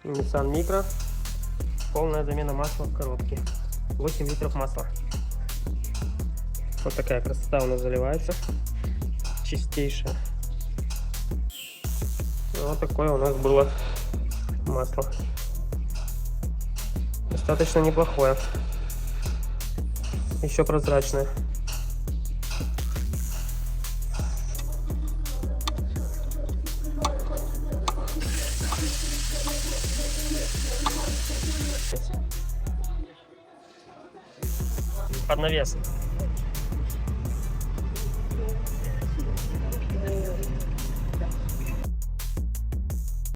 Nissan Micra. Полная замена масла в коробке. 8 литров масла. Вот такая красота у нас заливается. Чистейшая. Вот такое у нас было масло. Достаточно неплохое. Еще прозрачное. Под навес.